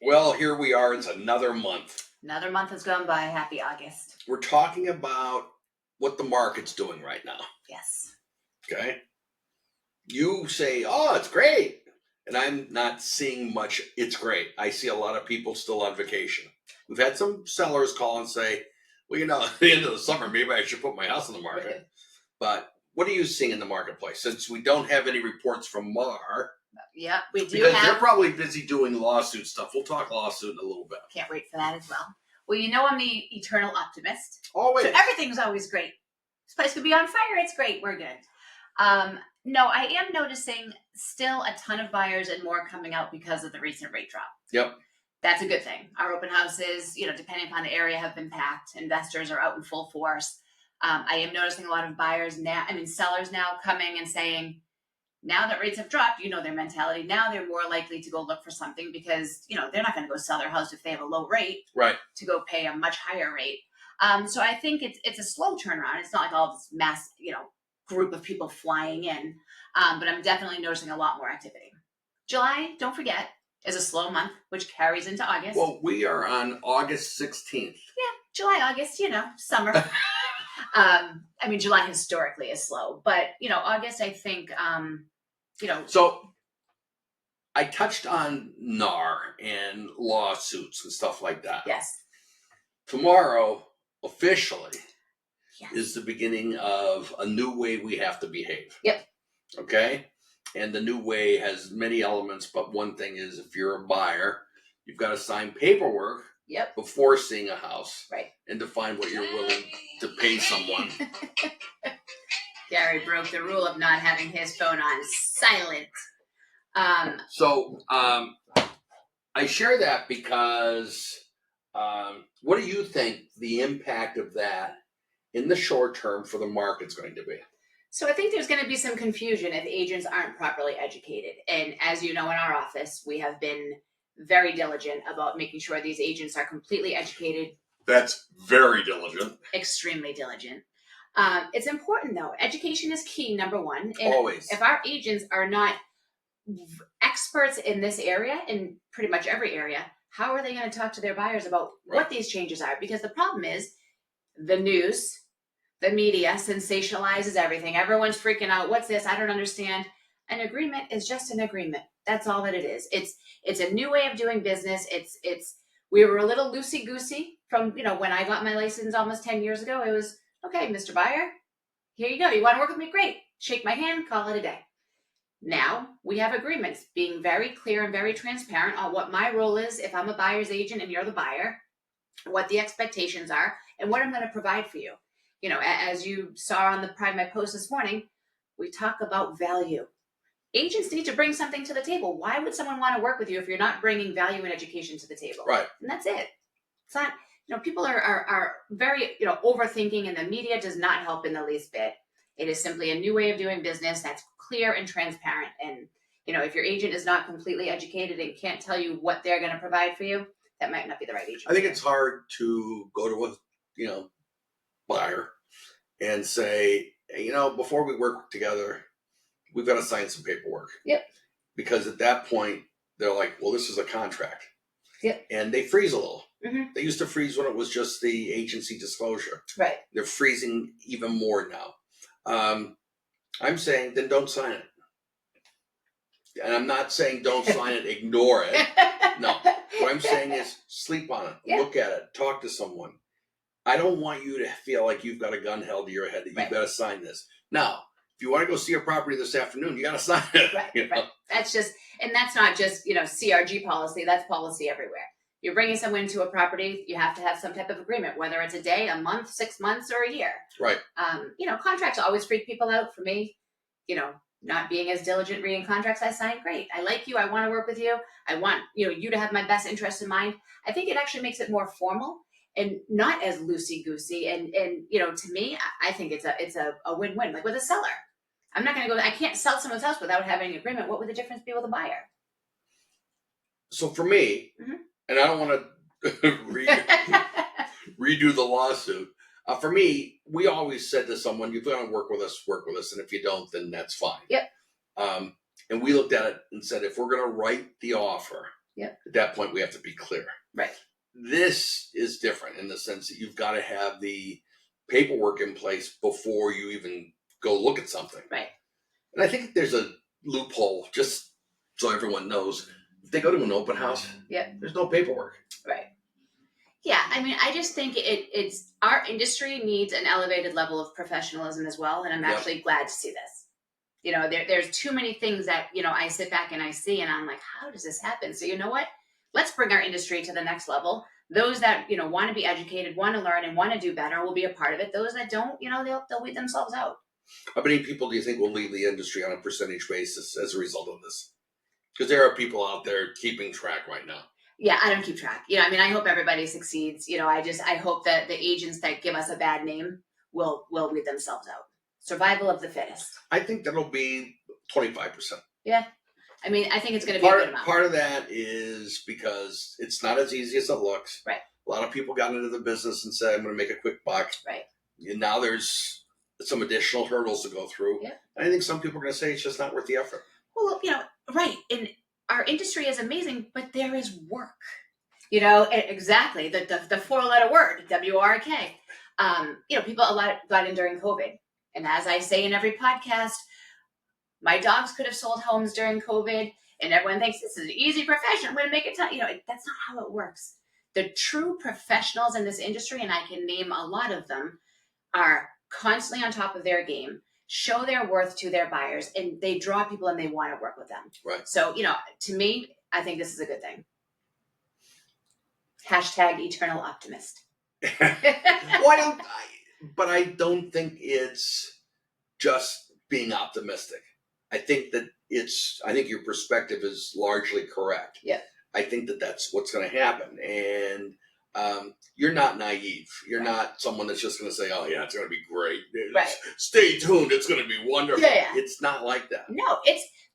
Well, here we are. It's another month. Another month has gone by. Happy August. We're talking about what the market's doing right now. Yes. Okay. You say, oh, it's great. And I'm not seeing much. It's great. I see a lot of people still on vacation. We've had some sellers call and say, well, at the end of the summer, maybe I should put my house on the market. But what are you seeing in the marketplace? Since we don't have any reports from Mar. Yeah, we do. Because they're probably busy doing lawsuit stuff. We'll talk lawsuit in a little bit. Can't wait for that as well. Well, I'm the eternal optimist. Always. So everything's always great. This place could be on fire. It's great. We're good. No, I am noticing still a ton of buyers and more coming out because of the recent rate drop. Yep. That's a good thing. Our open houses, depending upon the area, have been packed. Investors are out in full force. I am noticing a lot of sellers now coming and saying, now that rates have dropped, their mentality. Now they're more likely to go look for something because, they're not going to go sell their house if they have a low rate. Right. To go pay a much higher rate. So I think it's a slow turnaround. It's not like all this mass, group of people flying in. But I'm definitely noticing a lot more activity. July, don't forget, is a slow month, which carries into August. Well, we are on August 16th. Yeah, July, August, summer. July historically is slow. But, August, I think... So I touched on NAR and lawsuits and stuff like that. Yes. Tomorrow, officially, is the beginning of a new way we have to behave. Yep. Okay? And the new way has many elements, but one thing is if you're a buyer, you've got to sign paperwork before seeing a house. Right. And define what you're willing to pay someone. Gary broke the rule of not having his phone on silent. So I share that because what do you think the impact of that in the short term for the market's going to be? So I think there's going to be some confusion if agents aren't properly educated. And as you know, in our office, we have been very diligent about making sure these agents are completely educated. That's very diligent. Extremely diligent. It's important, though. Education is key, number one. And always. If our agents are not experts in this area, in pretty much every area, how are they going to talk to their buyers about what these changes are? Because the problem is the news, the media sensationalizes everything. Everyone's freaking out. What's this? I don't understand. An agreement is just an agreement. That's all that it is. It's a new way of doing business. We were a little loosey-goosey from, when I got my license almost 10 years ago. It was, okay, Mr. Buyer, here you go. You want to work with me? Great. Shake my hand, call it a day. Now we have agreements being very clear and very transparent on what my role is if I'm a buyer's agent and you're the buyer, what the expectations are, and what I'm going to provide for you. As you saw on my post this morning, we talk about value. Agents need to bring something to the table. Why would someone want to work with you if you're not bringing value and education to the table? Right. And that's it. It's not, people are very, overthinking, and the media does not help in the least bit. It is simply a new way of doing business that's clear and transparent. And, if your agent is not completely educated and can't tell you what they're going to provide for you, that might not be the right agent. I think it's hard to go to a, buyer and say, hey, before we work together, we've got to sign some paperwork. Yep. Because at that point, they're like, well, this is a contract. Yep. And they freeze a little. Mm-hmm. They used to freeze when it was just the agency disclosure. Right. They're freezing even more now. I'm saying then don't sign it. And I'm not saying don't sign it, ignore it. No. What I'm saying is sleep on it, look at it, talk to someone. I don't want you to feel like you've got a gun held to your head that you've got to sign this. Now, if you want to go see a property this afternoon, you got to sign it. Right, right. That's not just, CRG policy. That's policy everywhere. You're bringing someone into a property, you have to have some type of agreement, whether it's a day, a month, 6 months, or a year. Right. Contracts always freak people out. For me, not being as diligent reading contracts I sign, great. I like you. I want to work with you. I want, you to have my best interest in mind. I think it actually makes it more formal and not as loosey-goosey. And to me, I think it's a win-win. Like with a seller, I'm not going to I can't sell someone's house without having an agreement. What would the difference be with a buyer? So for me, and I don't want to redo the lawsuit. For me, we always said to someone, you're going to work with us. And if you don't, then that's fine. Yep. And we looked at it and said, if we're going to write the offer, Yep. At that point, we have to be clear. Right. This is different in the sense that you've got to have the paperwork in place before you even go look at something. Right. And I think there's a loophole, just so everyone knows. If they go to an open house, Yep. there's no paperwork. Right. Yeah, I mean, I just think it's our industry needs an elevated level of professionalism as well, and I'm Yep. actually glad to see this. You know, there's too many things that, you know, I sit back and I see and I'm like, how does this happen? So you know what? Let's bring our industry to the next level. Those that, you know, want to be educated, want to learn, and want to do better will be a part of it. Those that don't, you know, they'll weed themselves out. How many people do you think will leave the industry on a percentage basis as a result of this? Because there are people out there keeping track right now. Yeah, I don't keep track. You know, I mean, I hope everybody succeeds. You know, I hope that the agents that give us a bad name will weed themselves out. Survival of the fittest. I think that'll be 25%. Yeah. I mean, I think it's going to be a good amount. Part of that is because it's not as easy as it looks. Right. A lot of people got into the business and said, I'm going to make a quick buck. Right. And now there's some additional hurdles to go through. Yeah. And I think some people are going to say it's just not worth the effort. Well, you know, right. And our industry is amazing, but there is work. You know, exactly. The 4-letter word, W-R-K. You know, people a lot got in during COVID. And as I say in every podcast, my dogs could have sold homes during COVID, and everyone thinks this is an easy profession. I'm going to make it. You know, that's not how it works. The true professionals in this industry, and I can name a lot of them, are constantly on top of their game, show their worth to their buyers, and they draw people and they want to work with them. Right. So, you know, to me, I think this is a good thing. Hashtag eternal optimist. Well, I don't think it's just being optimistic. I think your perspective is largely correct. Yeah. I think that's what's going to happen. And you're not naive. You're not someone that's just going to say, oh, yeah, it's going to be great. Right. Stay tuned. It's going to be wonderful. Yeah. It's not like that. No,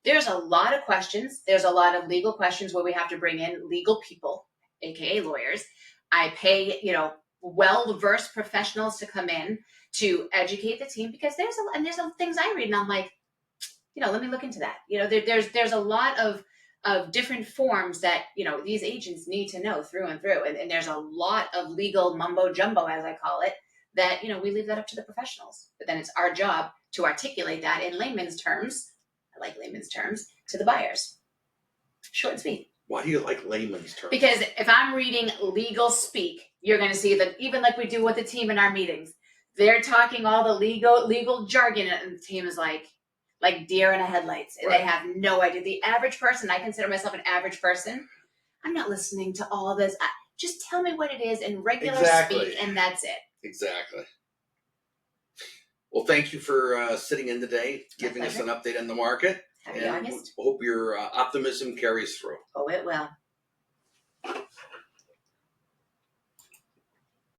there's a lot of questions. There's a lot of legal questions where we have to bring in legal people, AKA lawyers. I pay, you know, well-versed professionals to come in to educate the team, because there's things I read and I'm like, you know, let me look into that. You know, there's a lot of different forms that, you know, these agents need to know through and through. And there's a lot of legal mumbo jumbo, as I call it, that, you know, we leave that up to the professionals. But then it's our job to articulate that in layman's terms, I like layman's terms, to the buyers. Short and sweet. Why do you like layman's terms? Because if I'm reading legal speak, you're going to see that, even like we do with the team in our meetings, they're talking all the legal jargon, and the team is like deer in the headlights, and Right. They have no idea. The average person, I consider myself an average person, I'm not listening to all this. Just tell me what it is in regular speak, and that's it. Exactly. Well, thank you for sitting in today, giving us an update on the market. Happy August. Hope your optimism carries through. Oh, it will.